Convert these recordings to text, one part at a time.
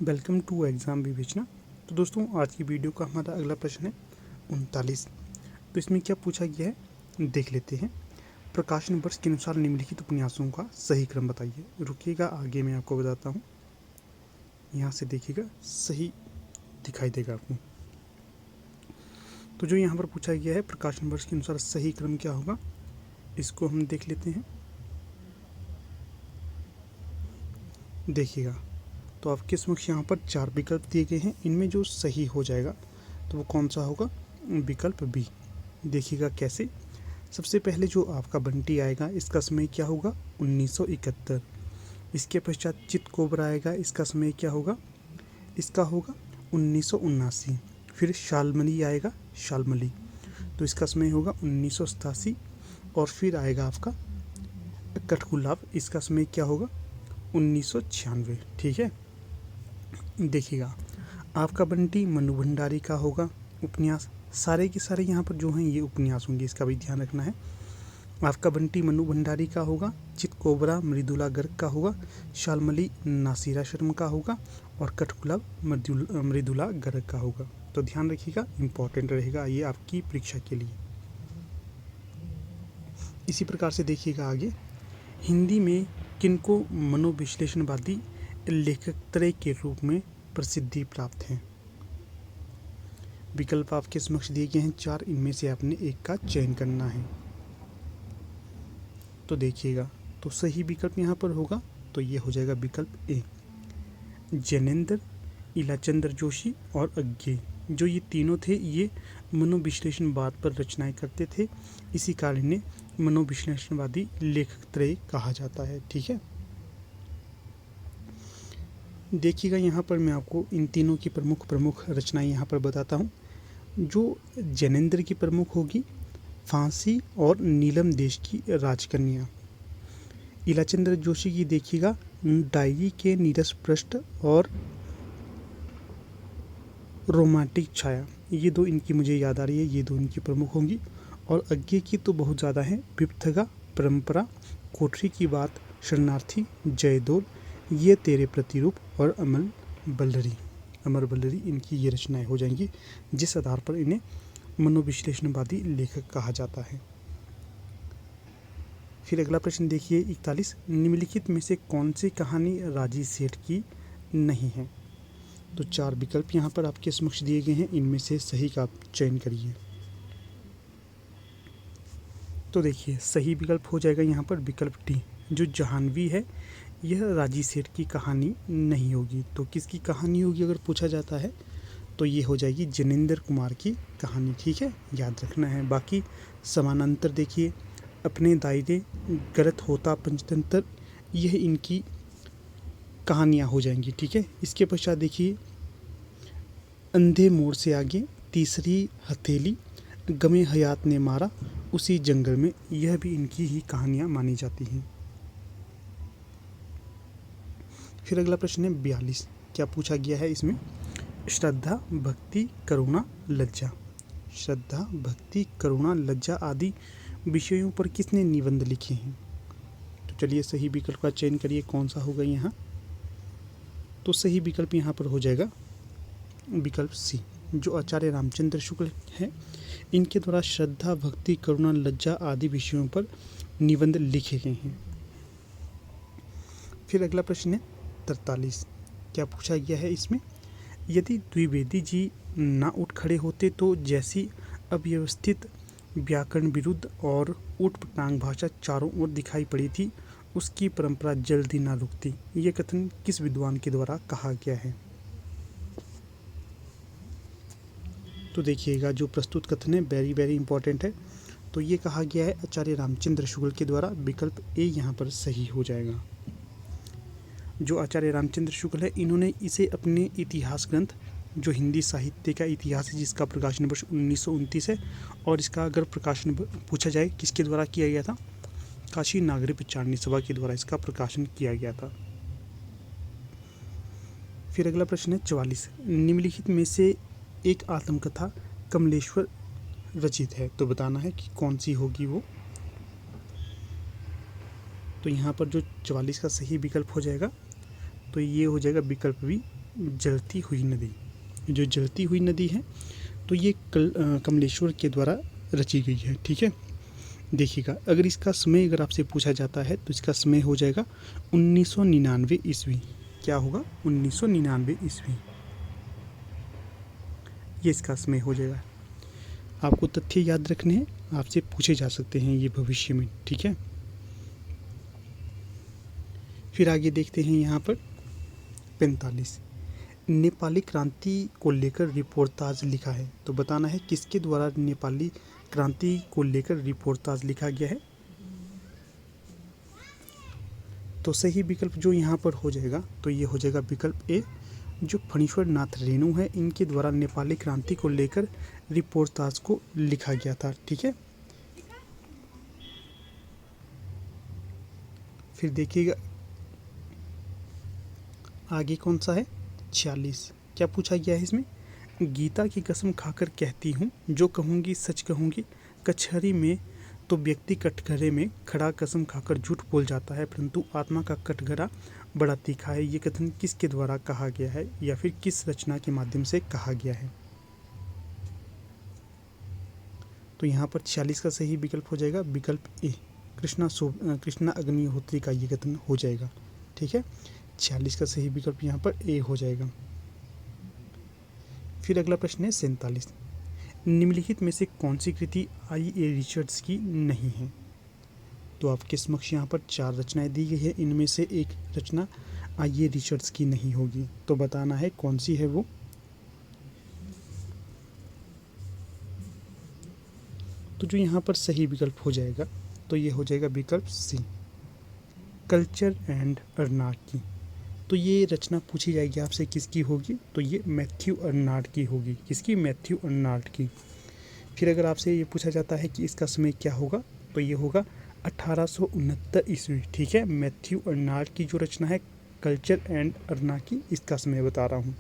Welcome to exam विवेचना। तो दोस्तों, आज की वीडियो का हमारा अगला प्रश्न है 39। तो इसमें क्या पूछा गया है देख लेते हैं। प्रकाशन वर्ष के अनुसार निम्नलिखित उपन्यासों का सही क्रम बताइए। रुकिएगा, आगे मैं आपको बताता हूँ। यहाँ से देखिएगा, सही दिखाई देगा आपको। तो जो यहाँ पर पूछा गया है प्रकाशन वर्ष के अनुसार सही क्रम क्या होगा, इसको हम देख लेते हैं। देखिएगा, तो आपके समक्ष यहाँ पर 4 विकल्प दिए गए हैं। इनमें जो सही हो जाएगा तो वो कौन सा होगा? विकल्प बी। देखिएगा कैसे। सबसे पहले जो आपका बंटी आएगा, इसका समय क्या होगा? 1971। इसके पश्चात चित कोबरा आएगा, इसका समय क्या होगा? इसका होगा 1979। फिर शालमली आएगा, शालमली, तो इसका समय होगा 1987। और फिर आएगा आपका कठगुलाब, इसका समय क्या होगा? 1996। ठीक है। देखिएगा, आपका बंटी मनु भंडारी का होगा उपन्यास। सारे के सारे यहाँ पर जो हैं ये उपन्यास होंगे, इसका भी ध्यान रखना है। आपका बंटी मनु भंडारी का होगा, चित कोबरा मृदुला गर्ग का होगा, शालमली नासिरा शर्मा का होगा और कठगुलाब मृदुला गर्ग का होगा। तो ध्यान रखिएगा, इम्पोर्टेंट रहेगा ये आपकी परीक्षा के लिए। इसी प्रकार से देखिएगा आगे, हिंदी में किनको मनोविश्लेषणवादी लेखक त्रय के रूप में प्रसिद्धि प्राप्त है? विकल्प आपके समक्ष दिए गए हैं 4। इनमें से आपने एक का चयन करना है। तो देखिएगा, तो सही विकल्प यहाँ पर होगा, तो ये हो जाएगा विकल्प ए। जैनेन्द्र, इलाचंद्र जोशी और अज्ञे, जो ये तीनों थे, ये मनोविश्लेषणवाद पर रचनाएं करते थे। इसी कारण इन्हें मनोविश्लेषणवादी लेखक त्रय कहा जाता है। ठीक है। देखिएगा, यहाँ पर मैं आपको इन तीनों की प्रमुख रचनाएं यहाँ पर बताता हूँ। जो जैनेन्द्र की प्रमुख होगी फांसी और नीलम देश की राजकन्या। इलाचंद्र जोशी की देखिएगा डायरी के नीरस पृष्ठ और रोमांटिक छाया, ये दो इनकी मुझे याद आ रही है, ये दो इनकी प्रमुख होंगी। और अज्ञे की तो बहुत ज़्यादा है, विपथगा, परंपरा, कोठरी की बात, शरणार्थी, जयदोल, ये तेरे प्रतिरूप और अमर बल्लरी इनकी ये रचनाएं हो जाएंगी, जिस आधार पर इन्हें मनोविश्लेषणवादी लेखक कहा जाता है। फिर अगला प्रश्न देखिए 41। निम्नलिखित में से कौन सी कहानी राजी सेठ की नहीं है? तो 4 विकल्प यहाँ पर आपके समक्ष दिए गए हैं, इनमें से सही का आप चयन करिए। तो देखिए, सही विकल्प हो जाएगा यहाँ पर विकल्प डी। जो जहानवी है, यह राजी सेठ की कहानी नहीं होगी। तो किसकी कहानी होगी अगर पूछा जाता है, तो ये हो जाएगी जैनेन्द्र कुमार की कहानी। ठीक है, याद रखना है। बाकी समानांतर देखिए, अपने दायरे, गलत होता पंचतंत्र, यह इनकी कहानियाँ हो जाएंगी। ठीक है। इसके पश्चात देखिए, अंधे मोड़ से आगे, तीसरी हथेली, गमे हयात ने मारा, उसी जंगल में, यह भी इनकी ही कहानियाँ मानी जाती हैं। फिर अगला प्रश्न है 42। क्या पूछा गया है इसमें? श्रद्धा, भक्ति, करुणा, लज्जा। श्रद्धा, भक्ति, करुणा, लज्जा आदि विषयों पर किसने निबंध लिखे हैं? तो चलिए, सही विकल्प का चयन करिए, कौन सा होगा यहाँ? तो सही विकल्प यहाँ पर हो जाएगा विकल्प सी। जो आचार्य रामचंद्र शुक्ल हैं, इनके द्वारा श्रद्धा, भक्ति, करुणा, लज्जा आदि विषयों पर निबंध लिखे गए हैं। फिर अगला प्रश्न है 43। क्या पूछा गया है इसमें? यदि द्विवेदी जी ना उठ खड़े होते तो जैसी अव्यवस्थित, व्याकरण विरुद्ध और ऊटपटांग भाषा चारों ओर दिखाई पड़ी थी, उसकी परंपरा जल्दी ना रुकती। ये कथन किस विद्वान के द्वारा कहा गया है? तो देखिएगा, जो प्रस्तुत कथन है वेरी वेरी इंपॉर्टेंट है। तो ये कहा गया है आचार्य रामचंद्र शुक्ल के द्वारा। विकल्प ए यहाँ पर सही हो जाएगा। जो आचार्य रामचंद्र शुक्ल है, इन्होंने इसे अपने इतिहास ग्रंथ, जो हिंदी साहित्य का इतिहास है, जिसका प्रकाशन वर्ष 1929 है, और इसका अगर प्रकाशन पूछा जाए किसके द्वारा किया गया था, काशी नागरिक विचारणी सभा के द्वारा इसका प्रकाशन किया गया था। फिर अगला प्रश्न है 44। निम्नलिखित में से एक आत्मकथा कमलेश्वर रचित है, तो बताना है कि कौन सी होगी वो। तो यहाँ पर जो 44 का सही विकल्प हो जाएगा, तो ये हो जाएगा विकल्प भी, जलती हुई नदी। जो जलती हुई नदी है तो ये कमलेश्वर के द्वारा रची गई है। ठीक है, देखिएगा अगर इसका समय अगर आपसे पूछा जाता है तो इसका समय हो जाएगा 1999 ईस्वी। क्या होगा? 1999 ईस्वी, ये इसका समय हो जाएगा। आपको तथ्य याद रखने हैं, आपसे पूछे जा सकते हैं ये भविष्य में। ठीक है, फिर आगे देखते हैं यहाँ पर 45, नेपाली क्रांति को लेकर रिपोर्टाज लिखा है। तो बताना है किसके द्वारा नेपाली क्रांति को लेकर रिपोर्टाज लिखा गया है। तो सही विकल्प जो यहाँ पर हो जाएगा तो ये हो जाएगा विकल्प ए, जो फणीश्वर नाथ रेणु है इनके द्वारा नेपाली क्रांति को लेकर रिपोर्टाज को लिखा गया था। ठीक है, फिर देखिएगा आगे कौन सा है 46। क्या पूछा गया है इसमें? गीता की कसम खाकर कहती हूँ, जो कहूँगी सच कहूँगी, कचहरी में तो व्यक्ति कटघरे में खड़ा कसम खाकर झूठ बोल जाता है, परंतु आत्मा का कटघरा बड़ा तीखा है। ये कथन किसके द्वारा कहा गया है या फिर किस रचना के माध्यम से कहा गया है? तो यहाँ पर 46 का सही विकल्प हो जाएगा विकल्प ए, कृष्णा अग्निहोत्री का ये कथन हो जाएगा। ठीक है, 46 का सही विकल्प यहाँ पर ए हो जाएगा। फिर अगला प्रश्न है 47, निम्नलिखित में से कौन सी कृति आई.ए. रिचर्ड्स की नहीं है? तो आपके समक्ष यहाँ पर 4 रचनाएं दी गई है, इनमें से एक रचना आई.ए. रिचर्ड्स की नहीं होगी। तो बताना है कौन सी है वो। तो जो यहाँ पर सही विकल्प हो जाएगा तो ये हो जाएगा विकल्प सी, कल्चर एंड अर्नाट की। तो ये रचना पूछी जाएगी आपसे किसकी होगी? तो ये मैथ्यू अर्नाट की होगी। किसकी? मैथ्यू अर्नाट की। फिर अगर आपसे ये पूछा जाता है कि इसका समय क्या होगा तो ये होगा 1869 ईस्वी। ठीक है, मैथ्यू अर्नाट की जो रचना है कल्चर एंड अर्नाट की, इसका समय बता रहा हूँ।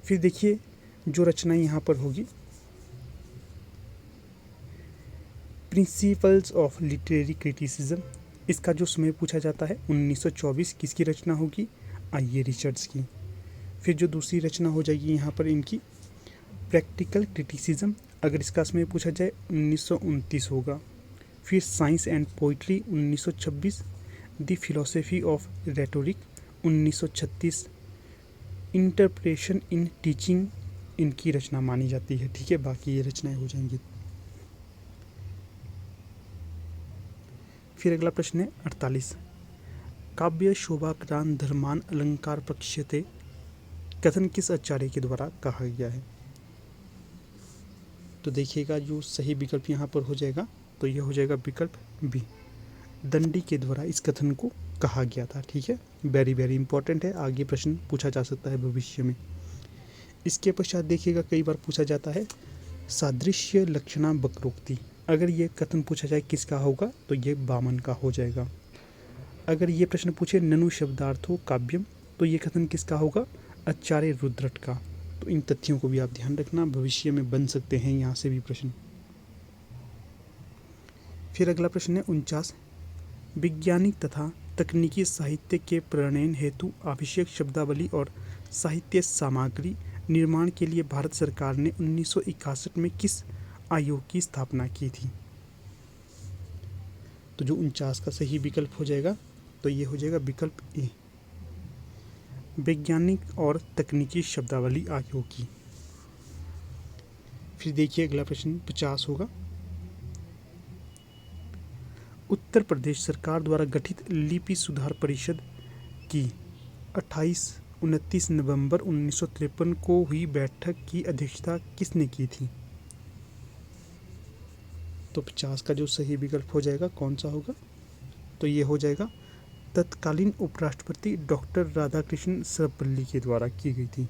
फिर देखिए जो रचना यहाँ पर होगी, प्रिंसिपल्स ऑफ लिटरेरी क्रिटिसिज्म, इसका जो समय पूछा जाता है 1924, किसकी रचना होगी? आई.ए. रिचर्ड्स की। फिर जो दूसरी रचना हो जाएगी यहाँ पर इनकी प्रैक्टिकल क्रिटिसिज्म, अगर इसका समय पूछा जाए 1929 होगा। फिर science and poetry 1926, the philosophy of rhetoric 1936, interpretation in teaching इनकी रचना मानी जाती है। ठीक है, बाकी ये रचनाएं हो जाएंगी। फिर अगला प्रश्न है 48, काव्य शोभाक्रांत धर्मान अलंकार पक्ष्यते कथन किस आचार्य के द्वारा कहा गया है? तो देखिएगा जो सही विकल्प यहाँ पर हो जाएगा तो ये हो जाएगा विकल्प बी, दंडी के द्वारा इस कथन को कहा गया था। ठीक है, वेरी वेरी इंपॉर्टेंट है, आगे प्रश्न पूछा जा सकता है भविष्य में। इसके पश्चात देखिएगा कई बार पूछा जाता है सादृश्य लक्षणा वक्रोक्ति, अगर ये कथन पूछा जाए किसका होगा तो ये वामन का हो जाएगा। अगर ये प्रश्न पूछे ननु शब्दार्थो काव्यम, तो ये कथन किसका होगा? आचार्य रुद्रट का। तो इन तथ्यों को भी आप ध्यान रखना, भविष्य में बन सकते हैं यहाँ से भी प्रश्न। फिर अगला प्रश्न है 49, वैज्ञानिक तथा तकनीकी साहित्य के प्रणयन हेतु आवश्यक शब्दावली और साहित्य सामग्री निर्माण के लिए भारत सरकार ने 1961 में किस आयोग की स्थापना की थी? तो जो 49 का सही विकल्प हो जाएगा तो ये हो जाएगा विकल्प ए, वैज्ञानिक और तकनीकी शब्दावली आयोग की। फिर देखिए अगला प्रश्न 50 होगा, उत्तर प्रदेश सरकार द्वारा गठित लिपि सुधार परिषद की 28-29 नवंबर 1953 को हुई बैठक की अध्यक्षता किसने की थी? तो 50 का जो सही विकल्प हो जाएगा कौन सा होगा? तो ये हो जाएगा तत्कालीन उपराष्ट्रपति डॉक्टर राधाकृष्ण सर्वपल्ली के द्वारा की गई थी।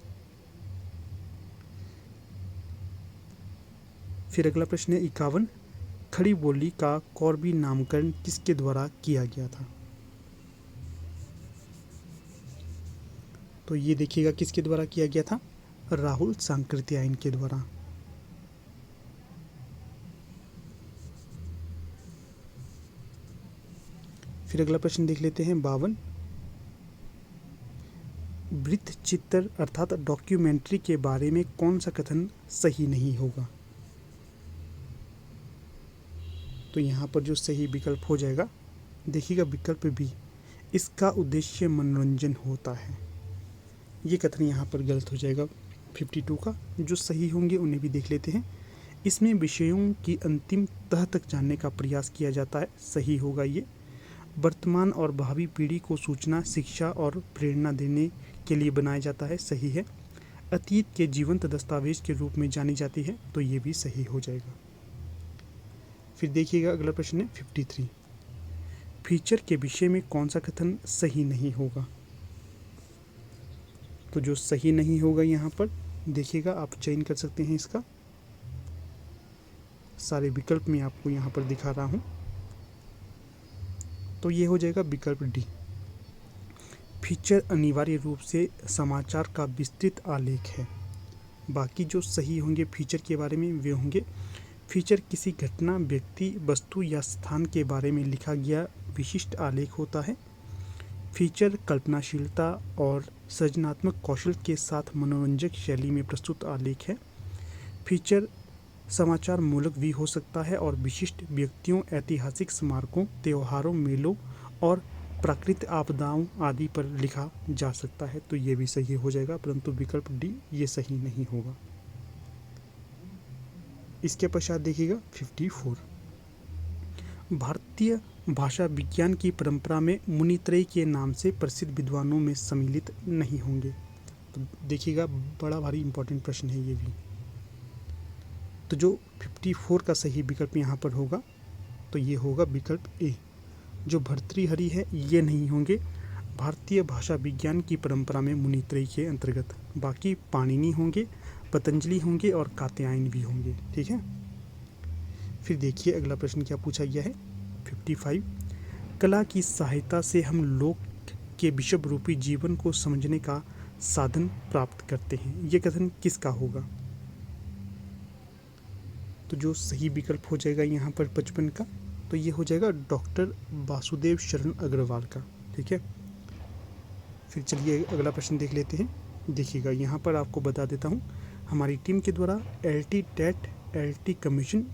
फिर अगला प्रश्न है 51, खड़ी बोली का कौरवी नामकरण किसके द्वारा किया गया था? तो ये देखिएगा किसके द्वारा किया गया था? राहुल सांकृत्यायन के द्वारा। फिर अगला प्रश्न देख लेते हैं 52, वृत्त चित्र अर्थात डॉक्यूमेंट्री के बारे में कौन सा कथन सही नहीं होगा? तो यहाँ पर जो सही विकल्प हो जाएगा, देखिएगा विकल्प बी, इसका उद्देश्य मनोरंजन होता है। ये कथन यहाँ पर गलत हो जाएगा 52 का। जो सही होंगे उन्हें भी देख लेते हैं। इसमें विषयों की अंतिम तह तक जानने का प्रयास किया जाता है, सही होगा ये। वर्तमान और भावी पीढ़ी को सूचना, शिक्षा और प्रेरणा देने के लिए बनाया जाता है, सही है। अतीत के जीवंत दस्तावेज के रूप में जानी जाती है, तो ये भी सही हो जाएगा। फिर देखिएगा अगला प्रश्न है 53, फीचर के विषय में कौन सा कथन सही नहीं होगा? तो जो सही नहीं होगा यहाँ पर देखिएगा, आप चयन कर सकते हैं इसका। सारे विकल्प मैं आपको यहाँ पर दिखा रहा हूँ। तो ये हो जाएगा विकल्प डी, फीचर अनिवार्य रूप से समाचार का विस्तृत आलेख है। बाकी जो सही होंगे फीचर के बारे में वे होंगे, फीचर किसी घटना, व्यक्ति, वस्तु या स्थान के बारे में लिखा गया विशिष्ट आलेख होता है। फीचर कल्पनाशीलता और सृजनात्मक कौशल के साथ मनोरंजक शैली में प्रस्तुत आलेख है। फीचर समाचार मूलक भी हो सकता है और विशिष्ट व्यक्तियों, ऐतिहासिक स्मारकों, त्योहारों, मेलों और प्राकृतिक आपदाओं आदि पर लिखा जा सकता है। तो ये भी सही हो जाएगा, परंतु विकल्प डी ये सही नहीं होगा। इसके पश्चात देखिएगा 54, भारतीय भाषा विज्ञान की परंपरा में मुनित्रयी के नाम से प्रसिद्ध विद्वानों में सम्मिलित नहीं होंगे। तो देखिएगा बड़ा भारी इंपॉर्टेंट प्रश्न है ये भी। तो जो 54 का सही विकल्प यहाँ पर होगा, तो ये होगा विकल्प ए, जो भर्तृहरि है ये नहीं होंगे भारतीय भाषा विज्ञान की परंपरा में मुनित्रयी के अंतर्गत। बाकी पाणिनि होंगे, पतंजलि होंगे और कात्यायन भी होंगे, ठीक है। फिर देखिए अगला प्रश्न क्या पूछा गया है 55, कला की सहायता से हम लोग के विषम रूपी जीवन को समझने का साधन प्राप्त करते हैं। ये कथन किसका होगा? तो जो सही विकल्प हो जाएगा यहाँ पर 55 का, तो ये हो जाएगा डॉक्टर वासुदेव शरण अग्रवाल का, ठीक है। फिर चलिए अगला प्रश्न देख लेते हैं। देखिएगा यहाँ पर आपको बता देता हूँ, हमारी टीम के द्वारा LT TET, LT commission,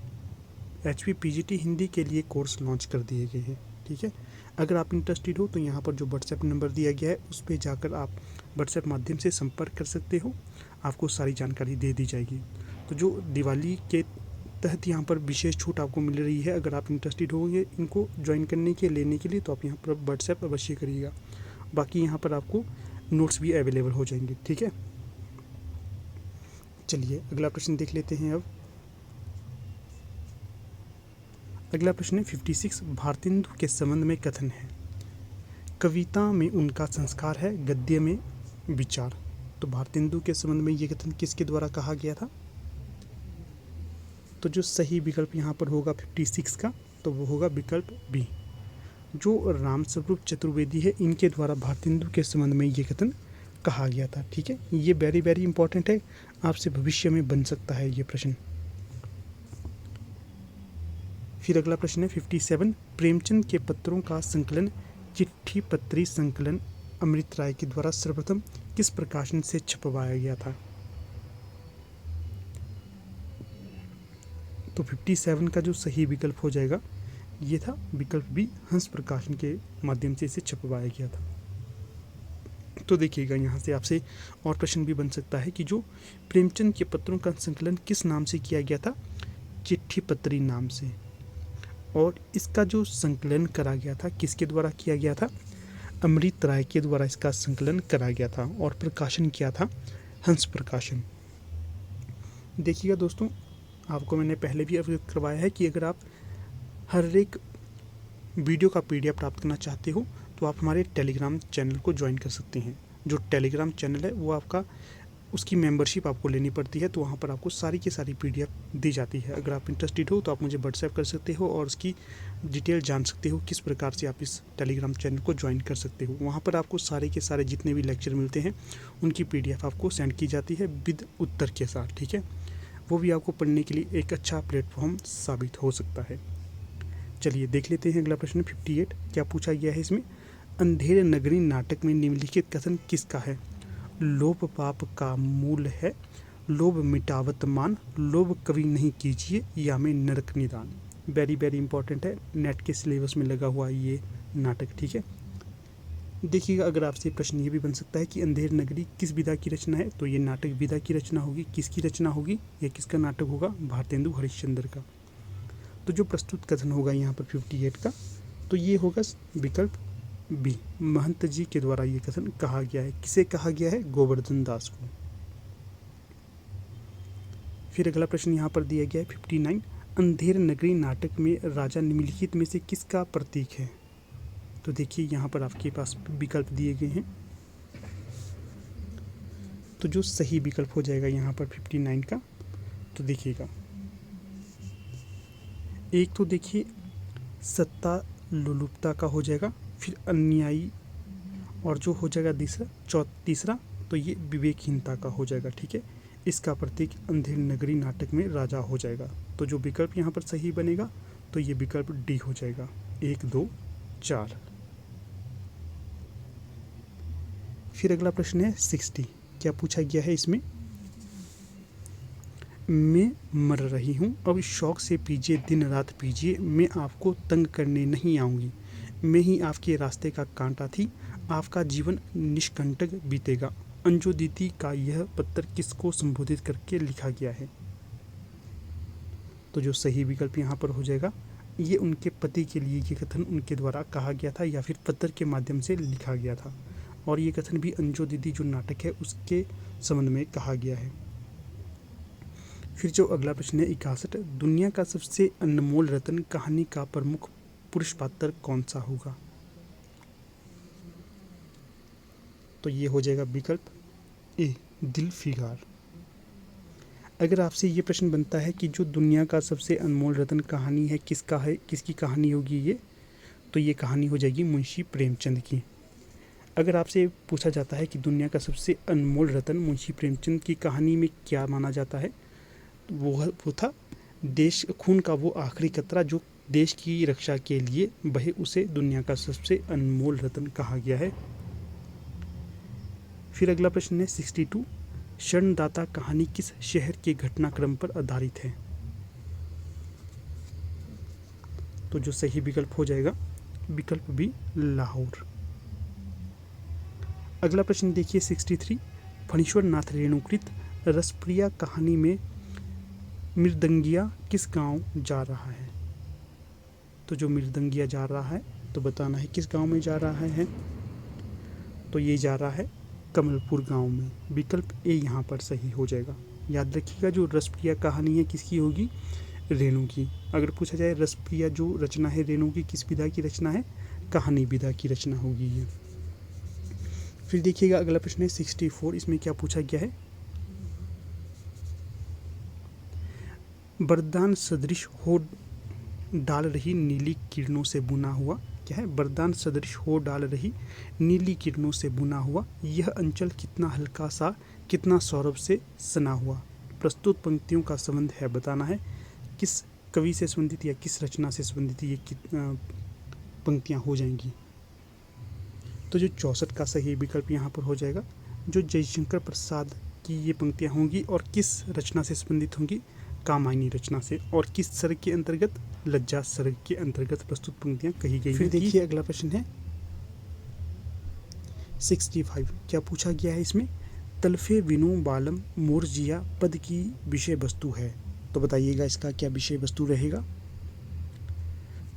HP PGT Hindi के लिए कोर्स लॉन्च कर दिए गए हैं, ठीक है। अगर आप इंटरेस्टेड हो तो यहाँ पर जो व्हाट्सएप नंबर दिया गया है उस पर जाकर आप व्हाट्सएप माध्यम से संपर्क कर सकते हो, आपको सारी जानकारी दे दी जाएगी। तो जो दिवाली के तहत यहाँ पर विशेष छूट आपको मिल रही है, अगर आप इंटरेस्टेड होंगे इनको ज्वाइन करने के लेने के लिए, तो आप यहाँ पर व्हाट्सएप अवश्य करिएगा। बाकी यहाँ पर आपको नोट्स भी अवेलेबल हो जाएंगे, ठीक है। चलिए अगला प्रश्न देख लेते हैं। अब अगला प्रश्न है 56, भारतेंदु के संबंध में कथन है, कविता में उनका संस्कार है, गद्य में विचार। तो भारतेंदु के संबंध में ये कथन किसके द्वारा कहा गया था? तो जो सही विकल्प यहाँ पर होगा 56 का, तो वो होगा विकल्प बी, जो रामस्वरूप चतुर्वेदी है इनके द्वारा भारतेंदु के संबंध में ये कथन कहा गया था, ठीक है। ये वेरी वेरी इंपॉर्टेंट है, आपसे भविष्य में बन सकता है ये प्रश्न। फिर अगला प्रश्न है 57, प्रेमचंद के पत्रों का संकलन चिट्ठी पत्री संकलन अमृत राय के द्वारा सर्वप्रथम किस प्रकाशन से छपवाया गया था? तो 57 का जो सही विकल्प हो जाएगा ये था विकल्प बी, हंस प्रकाशन के माध्यम से इसे छपवाया गया था। तो देखिएगा यहाँ से आपसे और प्रश्न भी बन सकता है कि जो प्रेमचंद के पत्रों का संकलन किस नाम से किया गया था? चिट्ठी पत्री नाम से। और इसका जो संकलन करा गया था किसके द्वारा किया गया था? अमृत राय के द्वारा इसका संकलन करा गया था और प्रकाशन किया था हंस प्रकाशन। देखिएगा दोस्तों, आपको मैंने पहले भी अवगत करवाया है कि अगर आप हर एक वीडियो का PDF प्राप्त करना चाहते हो तो आप हमारे टेलीग्राम चैनल को ज्वाइन कर सकते हैं। जो टेलीग्राम चैनल है वो आपका, उसकी मेंबरशिप आपको लेनी पड़ती है, तो वहाँ पर आपको सारी की सारी PDF दी जाती है। अगर आप इंटरेस्टेड हो तो आप मुझे व्हाट्सएप कर सकते हो और उसकी डिटेल जान सकते हो किस प्रकार से आप इस टेलीग्राम चैनल को ज्वाइन कर सकते हो। वहाँ पर आपको सारे के सारे जितने भी लेक्चर मिलते हैं उनकी PDF आपको सेंड की जाती है विद उत्तर के साथ, ठीक है। वो भी आपको पढ़ने के लिए एक अच्छा प्लेटफॉर्म साबित हो सकता है। चलिए देख लेते हैं अगला प्रश्न 58, क्या पूछा गया है इसमें? अंधेर नगरी नाटक में निम्नलिखित कथन किसका है? लोभ पाप का मूल है, लोभ मिटावत मान, लोभ कभी नहीं कीजिए या में नरक निदान। वेरी वेरी इंपॉर्टेंट है, नेट के सिलेबस में लगा हुआ ये नाटक, ठीक है। देखिएगा, अगर आपसे प्रश्न ये भी बन सकता है कि अंधेर नगरी किस विधा की रचना है, तो ये नाटक विधा की रचना होगी। किसकी रचना होगी, या किसका नाटक होगा, भारतेंदु हरिश्चंद्र का। तो जो प्रस्तुत कथन होगा यहाँ पर 58 का, तो ये होगा विकल्प बी, महंत जी के द्वारा ये कथन कहा गया है। किसे कहा गया है, गोवर्धन दास को। फिर अगला प्रश्न यहाँ पर दिया गया है 59, अंधेर नगरी नाटक में राजा निम्नलिखित में से किसका प्रतीक है। तो देखिए यहाँ पर आपके पास विकल्प दिए गए हैं, तो जो सही विकल्प हो जाएगा यहाँ पर 59 का, तो देखिएगा, एक तो देखिए सत्ता लोलुपता का हो जाएगा, फिर अन्यायी, और जो हो जाएगा तीसरा तो ये विवेकहीनता का हो जाएगा, ठीक है। इसका प्रतीक अंधेर नगरी नाटक में राजा हो जाएगा। तो जो विकल्प यहाँ पर सही बनेगा, तो ये विकल्प डी हो जाएगा, 1 2 4। फिर अगला प्रश्न है 60, क्या पूछा गया है इसमें, मैं मर रही हूँ, अब शौक से पीजिए, दिन रात पीजिए, मैं आपको तंग करने नहीं आऊँगी, मैं ही आपके रास्ते का कांटा थी, आपका जीवन निष्कंटक बीतेगा। अंजू दीदी का यह पत्र किसको संबोधित करके लिखा गया है। तो जो सही विकल्प यहाँ पर हो जाएगा, ये उनके पति के लिए ये कथन उनके द्वारा कहा गया था, या फिर पत्र के माध्यम से लिखा गया था। और ये कथन भी अंजू दीदी जो नाटक है उसके संबंध में कहा गया है। फिर जो अगला प्रश्न है 61, दुनिया का सबसे अनमोल रत्न कहानी का प्रमुख पुरुष पात्र कौन सा होगा। तो ये हो जाएगा विकल्प ए, दिलफिगार। अगर आपसे ये प्रश्न बनता है कि जो दुनिया का सबसे अनमोल रत्न कहानी है किसकी कहानी होगी ये, तो ये कहानी हो जाएगी मुंशी प्रेमचंद की। अगर आपसे पूछा जाता है कि दुनिया का सबसे अनमोल रत्न मुंशी प्रेमचंद की कहानी में क्या माना जाता है, तो वो था देश खून का वो आखिरी कतरा जो देश की रक्षा के लिए बहे, उसे दुनिया का सबसे अनमोल रत्न कहा गया है। फिर अगला प्रश्न है 62, शरणदाता कहानी किस शहर के घटनाक्रम पर आधारित है। तो जो सही विकल्प हो जाएगा विकल्प बी, लाहौर। अगला प्रश्न देखिए 63, फणीश्वर नाथ रेणुकृत रसप्रिया कहानी में मृदंगिया किस गांव जा रहा है। तो जो मृदंगिया जा रहा है, तो बताना है किस गांव में जा रहा है। तो ये जा रहा है कमलपुर गांव में। विकल्प ए यहाँ पर सही हो जाएगा। याद रखिएगा, जो रसप्रिया कहानी है किसकी होगी, रेणु की। अगर पूछा जाए रसप्रिया जो रचना है रेणु की किस विधा की रचना है, कहानी विधा की रचना होगी ये। फिर देखिएगा अगला प्रश्न है 64, इसमें क्या पूछा गया है, वरदान सदृश हो डाल रही नीली किरणों से बुना हुआ, क्या है, वरदान सदृश हो डाल रही नीली किरणों से बुना हुआ यह अंचल कितना हल्का सा, कितना सौरभ से सना हुआ। प्रस्तुत पंक्तियों का संबंध है, बताना है किस कवि से संबंधित या किस रचना से संबंधित ये पंक्तियाँ हो जाएंगी। तो जो 64 का सही विकल्प यहाँ पर हो जाएगा, जो जयशंकर प्रसाद की ये पंक्तियाँ होंगी और किस रचना से संबंधित होंगी, कामायनी रचना से, और किस सर्ग के अंतर्गत, लज्जा सर्ग के अंतर्गत प्रस्तुत पंक्तियाँ कही गई। फिर देखिए अगला प्रश्न है 65, क्या पूछा गया है इसमें, तलफे विनो बालम मोरजिया पद की विषय वस्तु है। तो बताइएगा इसका क्या विषय वस्तु रहेगा।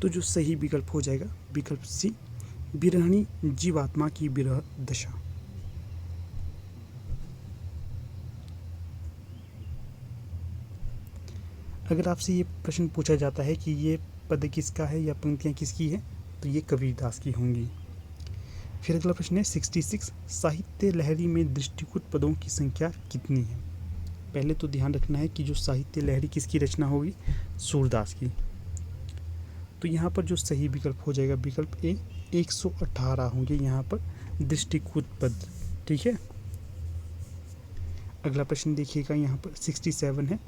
तो जो सही विकल्प हो जाएगा विकल्प सी, विरहणी जीवात्मा की विरह दशा। अगर आपसे ये प्रश्न पूछा जाता है कि ये पद किसका है या पंक्तियाँ किसकी है, तो ये कबीरदास की होंगी। फिर अगला प्रश्न है 66, साहित्य लहरी में दृष्टिगत पदों की संख्या कितनी है। पहले तो ध्यान रखना है कि जो साहित्य लहरी किसकी रचना होगी, सूरदास की। तो यहाँ पर जो सही विकल्प हो जाएगा विकल्प ए, 118 होंगे यहाँ पर दृष्टिगत पद, ठीक है। अगला प्रश्न देखिएगा यहाँ पर 67 है,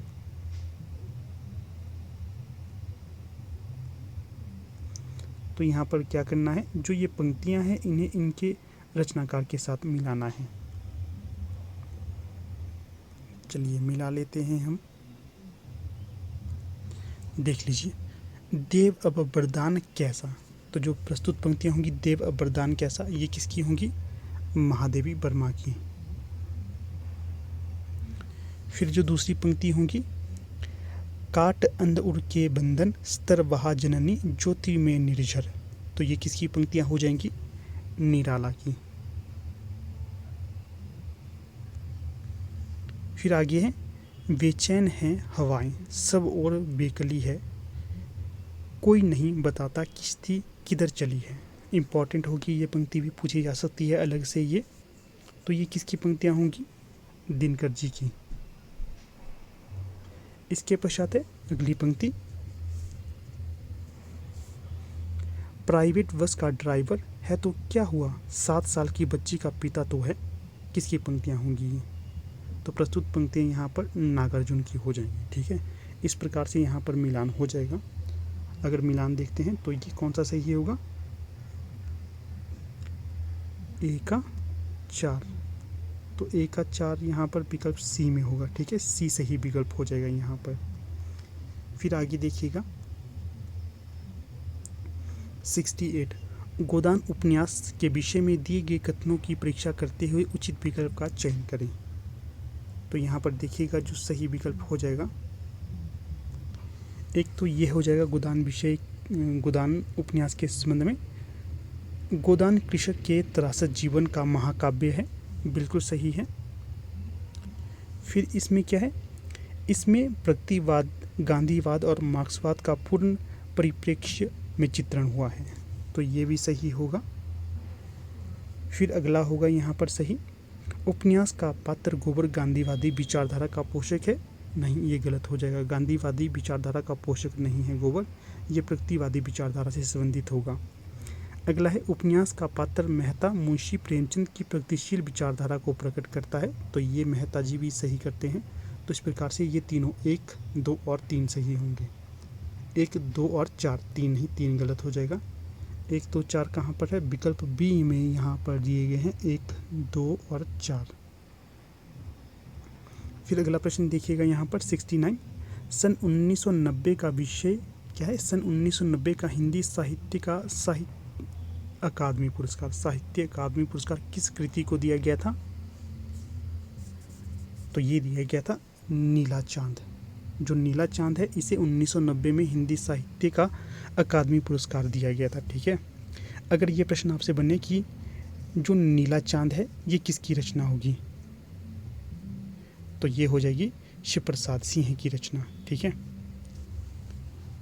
तो यहाँ पर क्या करना है, जो ये पंक्तियाँ हैं इन्हें इनके रचनाकार के साथ मिलाना है। चलिए मिला लेते हैं हम। देख लीजिए, देव अब वरदान कैसा। तो जो प्रस्तुत पंक्तियाँ होंगी देव अब वरदान कैसा, ये किसकी होंगी, महादेवी वर्मा की। फिर जो दूसरी पंक्ति होंगी, काट अंध उड़ के बंधन स्तर वहा जननी ज्योति में निर्झर, तो ये किसकी पंक्तियाँ हो जाएंगी, निराला की। फिर आगे है, बेचैन हैं हवाएं सब और बेकली है, कोई नहीं बताता किश्ती किधर चली है। इम्पॉर्टेंट होगी ये पंक्ति, भी पूछी जा सकती है अलग से ये। तो ये किसकी पंक्तियाँ होंगी, दिनकर जी की। इसके पश्चात है अगली पंक्ति, प्राइवेट बस का ड्राइवर है तो क्या हुआ, 7 साल की बच्ची का पिता तो है, किसकी पंक्तियाँ होंगी ये। तो प्रस्तुत पंक्तियाँ यहाँ पर नागार्जुन की हो जाएंगी। ठीक है, इस प्रकार से यहाँ पर मिलान हो जाएगा। अगर मिलान देखते हैं तो ये कौन सा सही होगा, ए का 4, तो ए का 4 यहाँ पर विकल्प सी में होगा। ठीक है, सी सही विकल्प हो जाएगा यहाँ पर। फिर आगे देखिएगा 68, गोदान उपन्यास के विषय में दिए गए कथनों की परीक्षा करते हुए उचित विकल्प का चयन करें। तो यहाँ पर देखिएगा जो सही विकल्प हो जाएगा, एक तो ये हो जाएगा गोदान उपन्यास के संबंध में, गोदान कृषक के त्रासद जीवन का महाकाव्य है, बिल्कुल सही है। फिर इसमें क्या है, इसमें प्रगतिवाद, गांधीवाद और मार्क्सवाद का पूर्ण परिप्रेक्ष्य में चित्रण हुआ है, तो ये भी सही होगा। फिर अगला होगा यहाँ पर सही, उपन्यास का पात्र गोबर गांधीवादी विचारधारा का पोषक है, नहीं ये गलत हो जाएगा, गांधीवादी विचारधारा का पोषक नहीं है गोबर, ये प्रगतिवादी विचारधारा से संबंधित होगा। अगला है, उपन्यास का पात्र मेहता मुंशी प्रेमचंद की प्रगतिशील विचारधारा को प्रकट करता है, तो ये मेहता जी भी सही करते हैं। तो इस प्रकार से ये तीनों 1, 2 और 3 सही होंगे। 1, 2 और 4, 3 नहीं, 3 गलत हो जाएगा। 1, 2, 4 कहाँ पर है, विकल्प बी में यहाँ पर दिए गए हैं 1, 2 और 4। फिर अगला प्रश्न देखिएगा यहाँ पर 69, सन 1990 का विषय क्या है, सन 1990 का हिंदी साहित्य अकादमी पुरस्कार किस कृति को दिया गया था, तो ये दिया गया था नीला चांद। जो नीला चांद है इसे 1990 में हिंदी साहित्य का अकादमी पुरस्कार दिया गया था। ठीक है, अगर ये प्रश्न आपसे बने कि जो नीला चांद है ये किसकी रचना होगी, तो ये हो जाएगी शिव प्रसाद सिंह की रचना। ठीक है,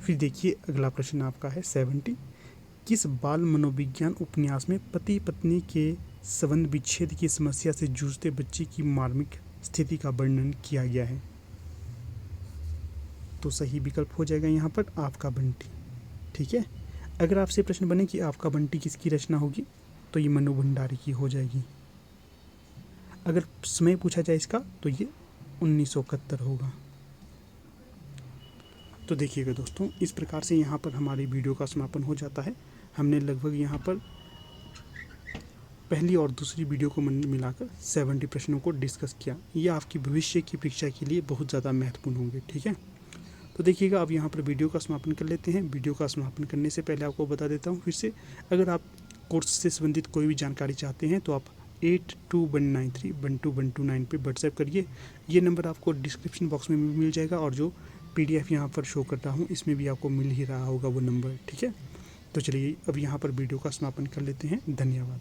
फिर देखिए अगला प्रश्न आपका है 70, किस बाल मनोविज्ञान उपन्यास में पति पत्नी के संबंध विच्छेद की समस्या से जूझते बच्चे की मार्मिक स्थिति का वर्णन किया गया है, तो सही विकल्प हो जाएगा यहाँ पर आपका बंटी। ठीक है, अगर आपसे प्रश्न बने कि आपका बंटी किसकी रचना होगी, तो ये मनु भंडारी की हो जाएगी। अगर समय पूछा जाए इसका तो ये 1971 होगा। तो देखिएगा दोस्तों, इस प्रकार से यहाँ पर हमारी वीडियो का समापन हो जाता है। हमने लगभग यहाँ पर पहली और दूसरी वीडियो को मिलाकर 70 प्रश्नों को डिस्कस किया। ये आपकी भविष्य की परीक्षा के लिए बहुत ज़्यादा महत्वपूर्ण होंगे। ठीक है, तो देखिएगा अब यहाँ पर वीडियो का समापन कर लेते हैं। वीडियो का समापन करने से पहले आपको बता देता हूँ फिर से, अगर आप कोर्स से संबंधित कोई भी जानकारी चाहते हैं तो आप 8219312129 पे व्हाट्सएप करिए। ये नंबर आपको डिस्क्रिप्शन बॉक्स में मिल जाएगा, और जो PDF यहाँ पर शो करता हूँ इसमें भी आपको मिल ही रहा होगा वो नंबर। ठीक है, तो चलिए अब यहाँ पर वीडियो का समापन कर लेते हैं। धन्यवाद।